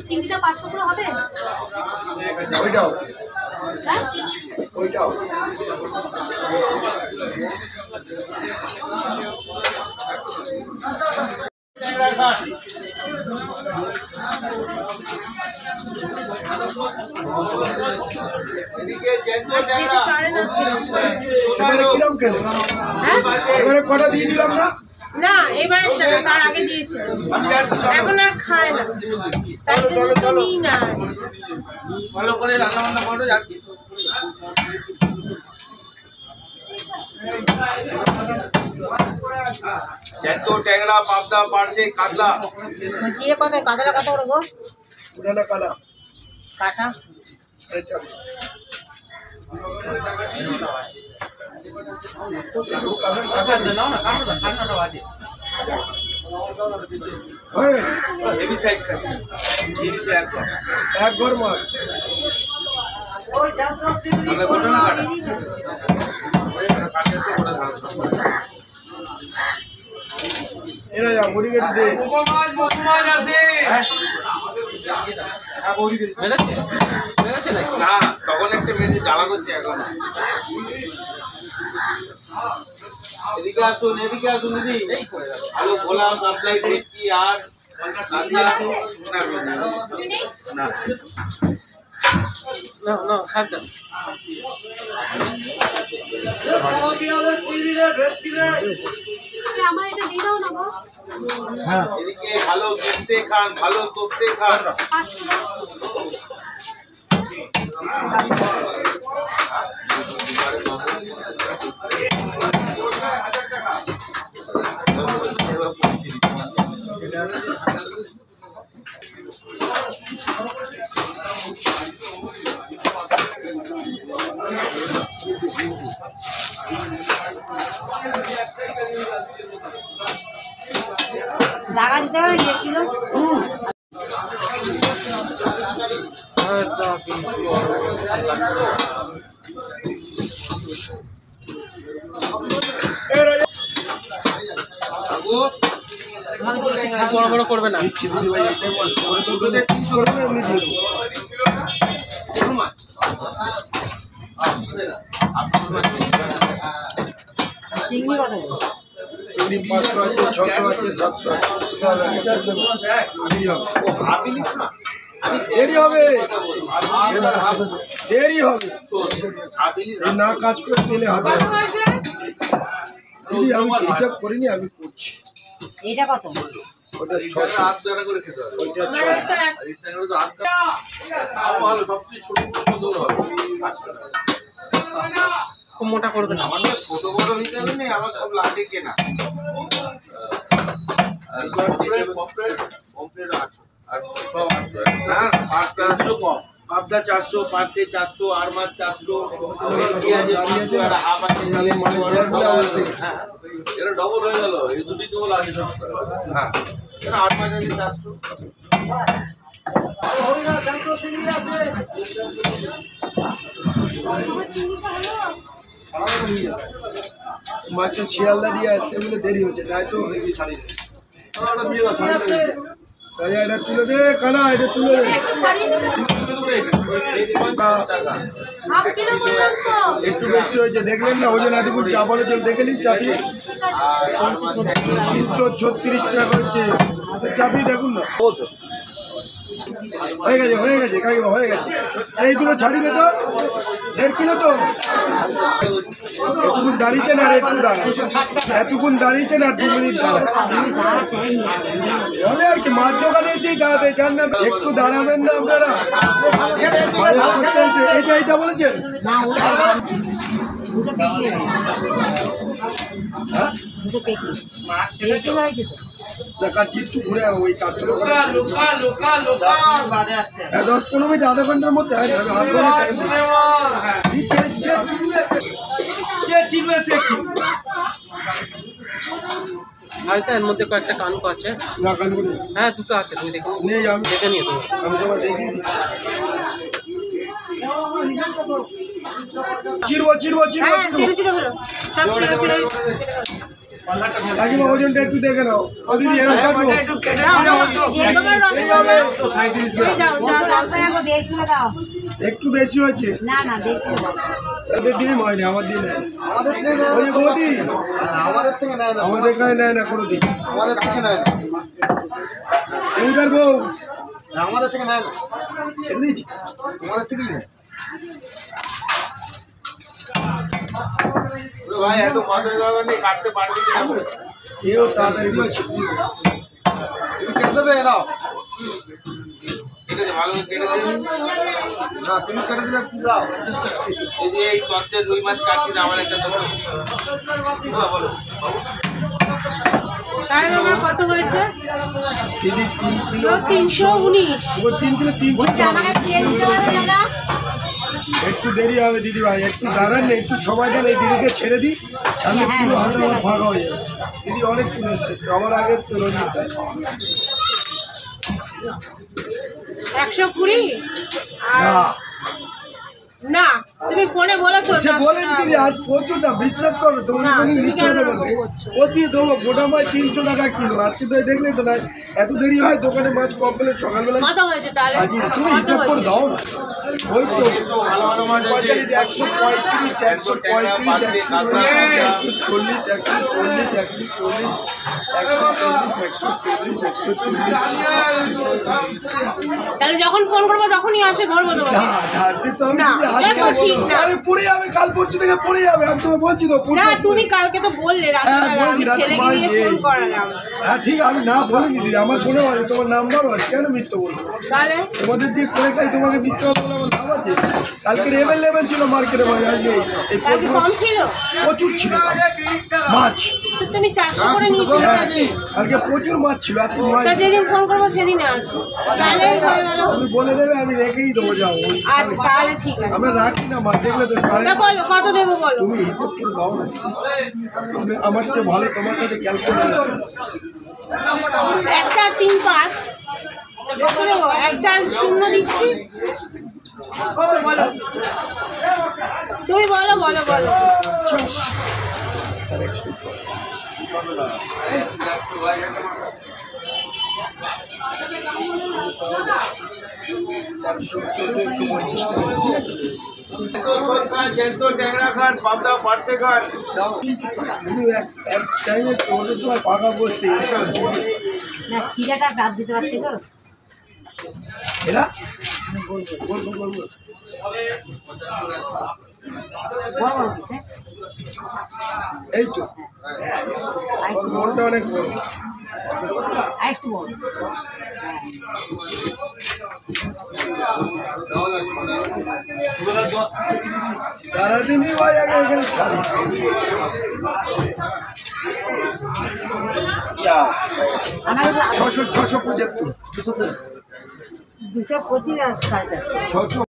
চিংড়িটা 500 করে হবে? ওইটাও হ্যাঁ ওইটাও এবারে কটা দিয়ে দিলাম না না এবারে তার আগে দিয়েছিল এখন আর খায় না তাই জন্য নিই না ভালো করে রান্না বান্না করো যাচ্ছি জ্যান্ত ট্যাংরা পাবদা পার্শে কাতলা জিয়ে কত কাতলা কত করে গো পুরানা কালা কাটা হেভি সাইজ খাই এক ঘর মাছ এরা যা মুড়ি কেটে না তখন একটা মেয়ে জ্বালা করছে এখন এদিকে আসুন দিদি আলু ভোলা কাতলাই ভেটকি আর না সাবধান আমার এটা দিয়ে দাও না গো। হ্যাঁ এদিকে ভালো কোপ্তে খান ভালো কোপ্তে খান 500 দাও। দাগা দিতে হবে 1 কিলো বড় বড় করবে না চিংড়ি কত চিংড়ি 500 আছে 600 আছে 700 দেরি হবে না কাজ করে পেলে হাতে দিদি আমি হিসাব করিনি আমি করছি এটা কত ওটা 600 8 টাকা করে খেতে হবে ওটা 600 ভালো সবচেয়ে ছোট ছোট হবে খুব মোটা করবে না আমার ছোট বড় হিসাবে নেই আমার সব লাগে কেনা আর কমপ্লিট আছে আর সব আছে না 5 কিলো কম পাবদা 400 পার্শে 400 আর মাছ 400 পেঁয়াজ 500 আর হাফ আছে হ্যাঁ এটা ডবল হয়ে গেল এই দুটি কেবল আছে হ্যাঁ এটা 8 মাছ আছে 400 মাছের শিয়ালদা দিয়ে আসছে বলে দেরি হচ্ছে তাই তো এটা তুলে দে কানা এটা তুলে দে একটু বেশি হয়েছে দেখলেন না ওজন আদিপুর চা বলে চল দেখে নিন চাপি 336 টাকা হচ্ছে চাপিয়ে দেখুন না হয়ে গেছে কাকিমা হয়ে গেছে এই দুটো ছাড়িয়ে দে তো 1.5 কিলো তো এতক্ষণ দাঁড়িয়েছেন আর একটু দাঁড়ান এতক্ষণ দাঁড়িয়েছেন আর 2 মিনিট দাঁড়ান বলে আর কি মাছ দোকানে এসেই দাঁড়াতে চান না একটু দাঁড়াবেন না আপনারা এইটা বলেছেন দেখাচ্ছি একটু ঘুরে ওই কাজগুলো 10-15 মিনিট আধা ঘন্টার মধ্যে হয়তো এর মধ্যে কয়েকটা কানকো আছে। না কানগুলো হ্যাঁ দুটো আছে, তুমি দেখো নেই আমি দেখে নিও তুমি। আমি তোমার দেখি চিরবো হ্যাঁ চিড়ে চিড়ে হলো সব চিড়ে চিড়ে কাকিমা ওজনটা একটু দেখে নাও ও দিদি এরকম কাটবো একটু বেশি হচ্ছে এদের দিনে হয়নি আমার দিন ওই বৌদি আমাদের কাছে নেয় না কোনো দিন এখানকার বউ আমাদের থেকে নেয় ছেড়ে দিয়েছি আমাদের থেকেই নেয় ভাই এত মাছের বাগানে কাটতে পারবি না কেউ তাড়াতাড়ি বলছে কেটে দেবে এরাও কেটে দে ভালো কেটে দে না তুমি কেটে দিলে কি দাও এই যে এই তত্ত্বের রুই মাছ কাটছি না আমার একটা দেবো বলো সাহেব আমার কত হয়েছে দিদি 3 কিলো 319 ও 3 কিলো 300 একটু দেরি হবে দিদি ভাই একটু দাঁড়ান না একটু সময় দেন এই দিদিকে ছেড়ে দিই সামনে পুরো হাতে আমার ফাঁকা হয়ে যাবে দিদি অনেক কিলো এসছে আমার আগে চলো 120 না না তুমি ফোনে বলেছো সে বলেন দিদি আজ প্রচুর না বিশ্বাস করো তোমার না, কোনো তুমি মিথ্যা কেন কথা বলছো এরকম করছো? প্রতি দেবো গোটা মাছ 300 টাকা কিলো আজকে তো দেখলে তো না এত দেরি হয় দোকানে মাছ কমপ্লেট সকালবেলা কত হয়েছে তাহলে আজ তুমি কত হিসাব করে হয়েছে? দাও না ওই তো ভালো ভালো মাছ আছে 140 তাহলে যখন ফোন করবো তখনই আসে ধরবো তোমাকে না, এটা তো ঠিক না। আরে পড়ে যাবে কাল পরশু থেকে পড়ে যাবে আমি তোমাকে বলছি তো না তুমি কালকে তো বললে রাত্রিবেলা আমি বলছি, ছেলেকে রাত্রে নিয়ে মাঝে। ফোন করালাম হ্যাঁ ঠিক আমি না বলিনি দিদি আমার ফোনে আছে তোমার নাম্বারও আছে কেন মিথ্যে বলবো তাহলে তোমাদের দিয়ে করে খাই তোমাকে মিথ্যে কথা বলে আমার লাভ আছে কালকে অ্যাভেলেবেল ছিল মার্কেটে মাঝে আজকে এই কালকে কম ছিল প্রচুর ছিল মাছ তো তুমি 400 করে নিয়েছিলে হ্যাঁ, নাকি? কালকে প্রচুর মাছ ছিল আজকে মাছ তা যেদিন ফোন করবো সেদিনে আসবো তাহলেই হয়ে গেল তুমি বলে দেবে আমি রেখেই দেবো যাও ওই আর তাহলে ঠিক আছে আমরা রাখি না মাছ দেখলে তো তা কারেন্ট বলো কত দেবো বলো তুমি হিসেব করে দাও না আমার চেয়ে ভালো তোমার কাছে ক্যালকুলেট 1 4 3 5 কত দেবো 1 4 0 দিচ্ছি কত বলো তুমি বলো ট্যাংরা খান পাবদা পার্সে খান তুমি এক টাইমে চোদ্দের সময় পাকা বসছি না শিরাটা বাদ দিতে পারতে তো এরা বলবো বড় বড় পিস হ্যাঁ এই তো মনটা অনেক বড় আরেকটু বড় সারাদিনই ভাই আগে এখানে ছাড়ি আমার 675 225 আর 450 600